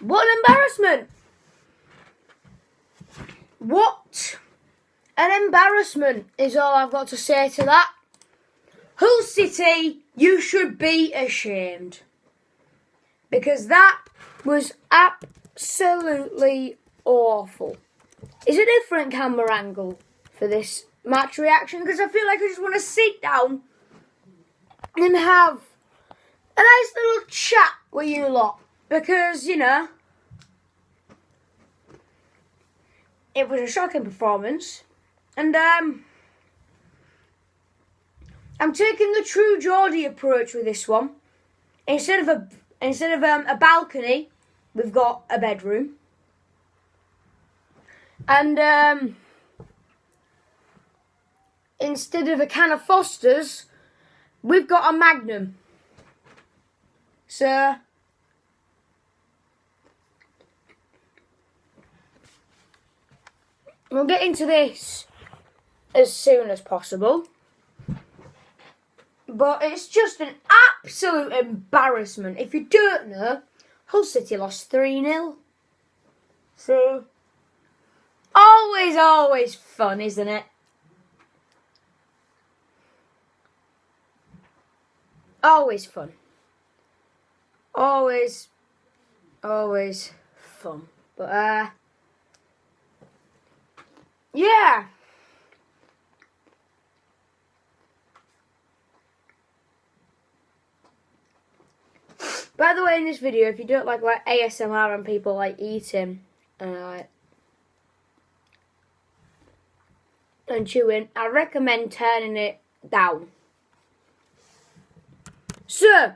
What an embarrassment! What an embarrassment is all I've got to say to that. Hull City, you should be ashamed. Because that was absolutely awful. Is a different camera angle for this match reaction? Because I feel like I just want to sit down and have a nice little chat with you lot. Because, you know, it was a shocking performance. And I'm taking the true Geordie approach with this one. Instead of a balcony, we've got a bedroom. And instead of a can of Foster's, we've got a Magnum. So we'll get into this as soon as possible. But it's just an absolute embarrassment. If you don't know, Hull City lost 3-0. So, always fun, isn't it? Always fun. Always fun. But, yeah. By the way, in this video, if you don't like ASMR and people like eating and chewing, I recommend turning it down. So,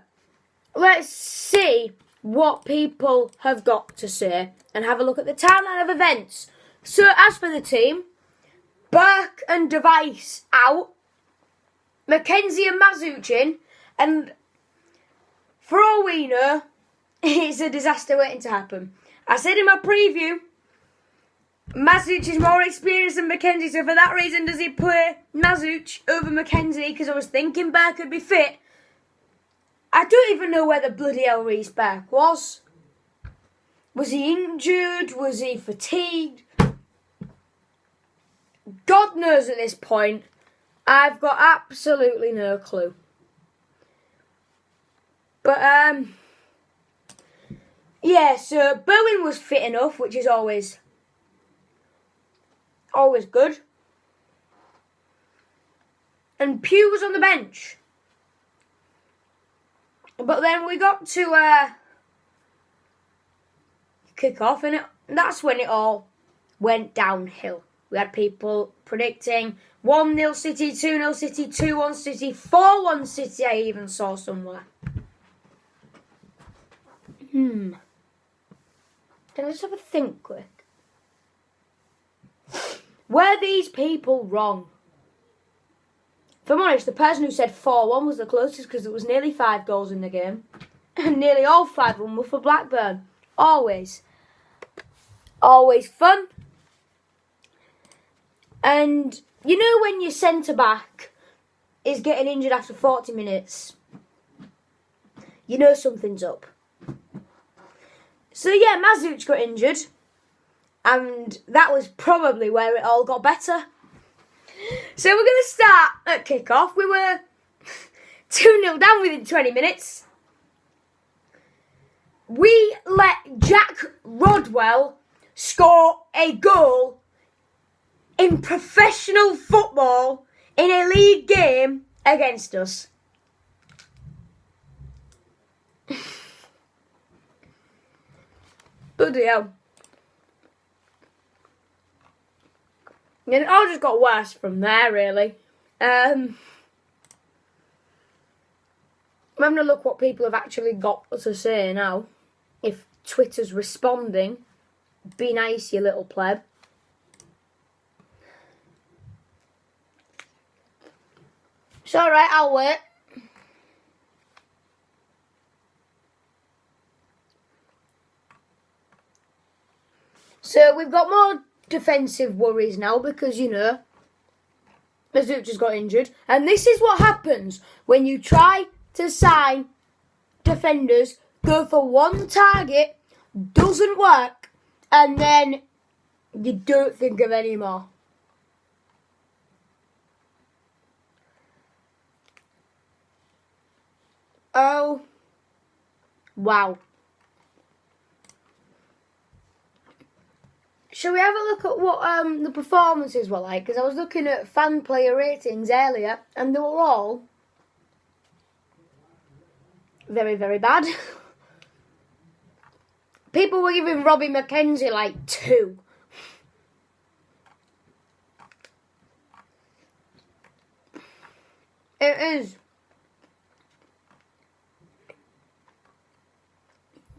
let's see what people have got to say and have a look at the timeline of events. So, as for the team, Burke and Device out, Mackenzie and Mazuch in, and for all we know, it's a disaster waiting to happen. I said in my preview, Mazuch is more experienced than Mackenzie, so for that reason does he play Mazuch over Mackenzie, because I was thinking Burke could be fit. I don't even know where the bloody hell Reece Burke was. Was he injured? Was he fatigued? God knows at this point. I've got absolutely no clue. But, yeah, so Bowen was fit enough, which is always good. And Pugh was on the bench. But then we got to kick off, and that's when it all went downhill. We had people predicting 1-0 City, 2-0 City, 2-1 City, 4-1 City, I even saw somewhere. Can I just have a think quick? Were these people wrong? If I'm honest, the person who said 4-1 was the closest, because it was nearly 5 goals in the game. And nearly all 5 of them were for Blackburn. Always fun. And you know when your centre-back is getting injured after 40 minutes? You know something's up. So yeah, Mazuch got injured, and that was probably where it all got better. So we're going to start at kick-off. We were 2-0 down within 20 minutes. We let Jack Rodwell score a goal in professional football in a league game against us. Bloody hell. And it all just got worse from there, really. I'm having a look what people have actually got to say now. If Twitter's responding, be nice, you little pleb. It's alright, I'll wait. So we've got more defensive worries now because, you know, Mazuch just got injured. And this is what happens when you try to sign defenders, go for one target, doesn't work, and then you don't think of any more. Oh, wow. Shall we have a look at what the performances were like? Because I was looking at fan player ratings earlier, and they were all very, very bad. People were giving Robbie McKenzie like 2. It is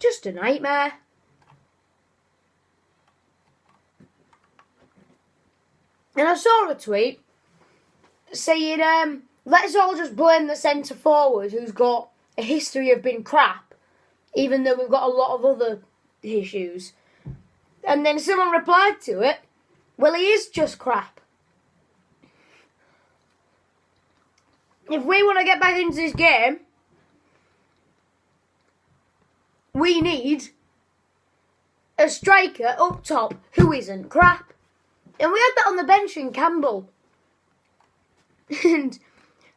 just a nightmare. And I saw a tweet saying, let's all just blame the centre forward who's got a history of being crap, even though we've got a lot of other issues. And then someone replied to it, well, he is just crap. If we want to get back into this game, we need a striker up top who isn't crap. And we had that on the bench in Campbell. And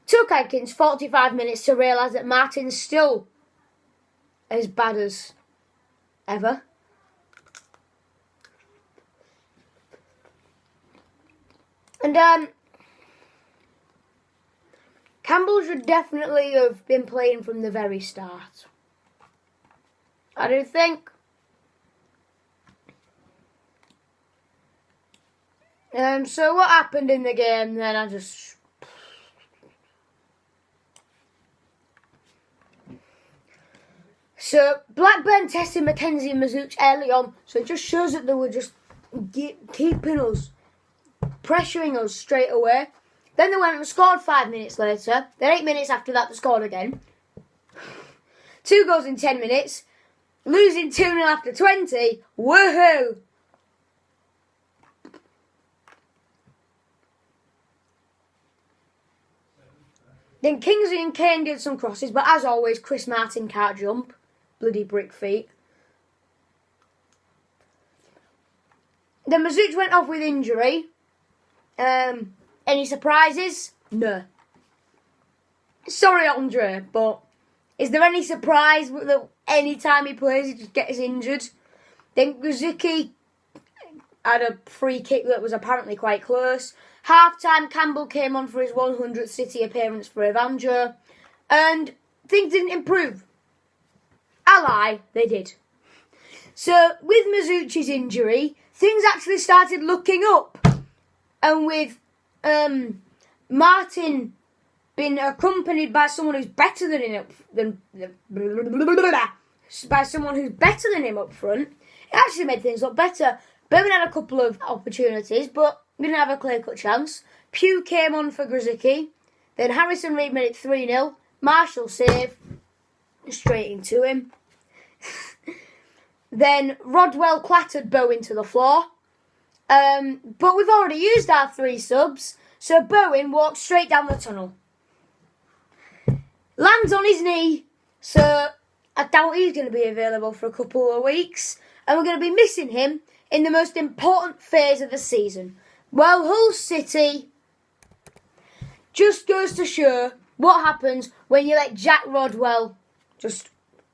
took Adkins 45 minutes to realise that Martin's still as bad as ever. And Campbell should definitely have been playing from the very start. I do think. So what happened in the game then? So Blackburn tested Mackenzie and Mazuch early on, so it just shows that they were just keeping us, pressuring us straight away. Then they went and scored 5 minutes later. Then 8 minutes after that they scored again. 2 goals in 10 minutes. Losing 2-0 after 20. Woohoo! Then Kingsley and Kane did some crosses, but as always, Chris Martin can't jump. Bloody brick feet. Then Mazuch went off with injury. Any surprises? No. Sorry, Andre, but is there any surprise that any time he plays he just gets injured? Then Grzycki had a free kick that was apparently quite close. Half-time, Campbell came on for his 100th City appearance for Evandro, and things didn't improve. I lie, they did. So, with Mazuchi's injury, things actually started looking up. And with Martin being accompanied by someone who's better than him up front, it actually made things look better. Birmingham had a couple of opportunities, but we didn't have a clear-cut chance. Pugh came on for Grzycki. Then Harrison Reid made it 3-0. Marshall save. Straight into him. Then Rodwell clattered Bowen to the floor. But we've already used our 3 subs, so Bowen walked straight down the tunnel. Lands on his knee, so I doubt he's going to be available for a couple of weeks. And we're going to be missing him in the most important phase of the season. Well, Hull City just goes to show what happens when you let Jack Rodwell just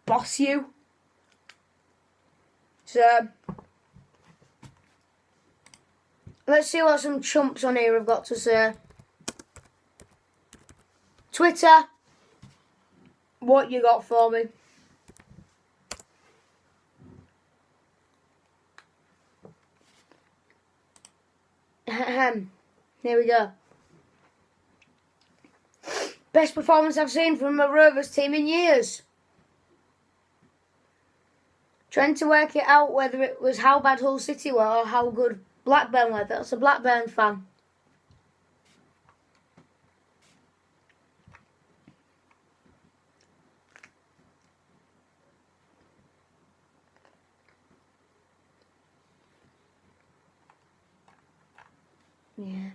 boss you. So, let's see what some chumps on here have got to say. Twitter, what you got for me? Here we go. Best performance I've seen from a Rovers team in years. Trying to work it out whether it was how bad Hull City were or how good Blackburn were. That's a Blackburn fan. Yeah.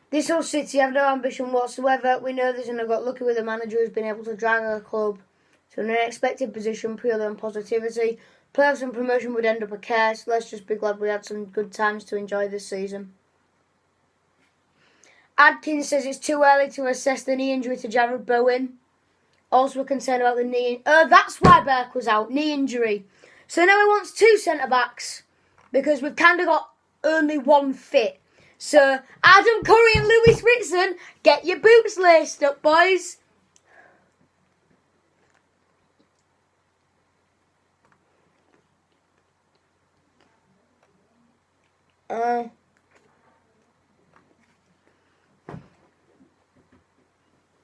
This Hull City have no ambition whatsoever. We know this, and I've got lucky with a manager who's been able to drag a club So an unexpected position, purely on positivity. Playoffs and promotion would end up a curse. Let's just be glad we had some good times to enjoy this season. Adkins says it's too early to assess the knee injury to Jared Bowen. Also, we're concerned about the knee. That's why Burke was out. Knee injury. So now he wants 2 centre-backs. Because we've kind of got only one fit. So, Adam Curry and Lewis Ritson, get your boots laced up, boys.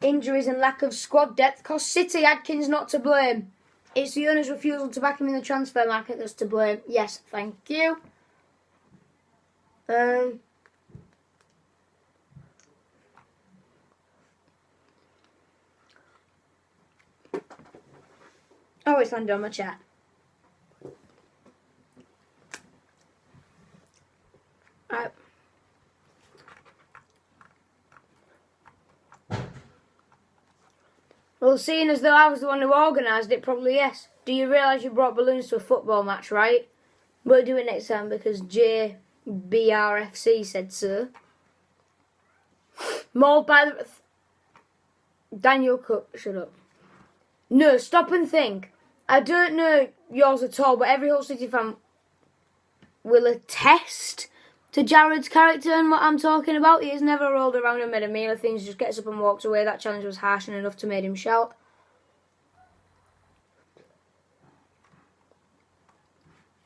Injuries and lack of squad depth cost City. Adkins not to blame. It's the owner's refusal to back him in the transfer market that's to blame. Yes, thank you. Oh, it's landed on my chat. Right. Well, seeing as though I was the one who organised it, probably yes. Do you realise you brought balloons to a football match, right? We'll do it next time because JBRFC said so. Mauled by the... Daniel Cook, shut up. No, stop and think. I don't know yours at all, but every Hull City fan will attest to Jared's character and what I'm talking about. He has never rolled around and made a meal of things, just gets up and walks away. That challenge was harsh and enough to make him shout.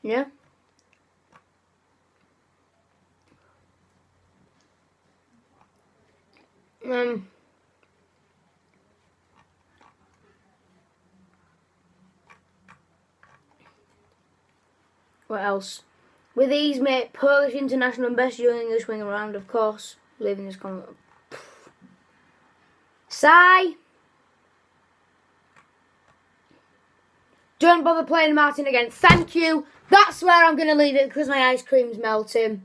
Yeah? What else? With ease, mate. Polish international and best young English wing around, of course. Leaving this comment. Sigh. Don't bother playing Martin again. Thank you. That's where I'm going to leave it because my ice cream's melting.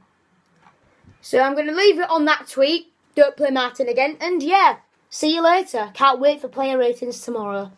So I'm going to leave it on that tweet. Don't play Martin again. And yeah, see you later. Can't wait for player ratings tomorrow.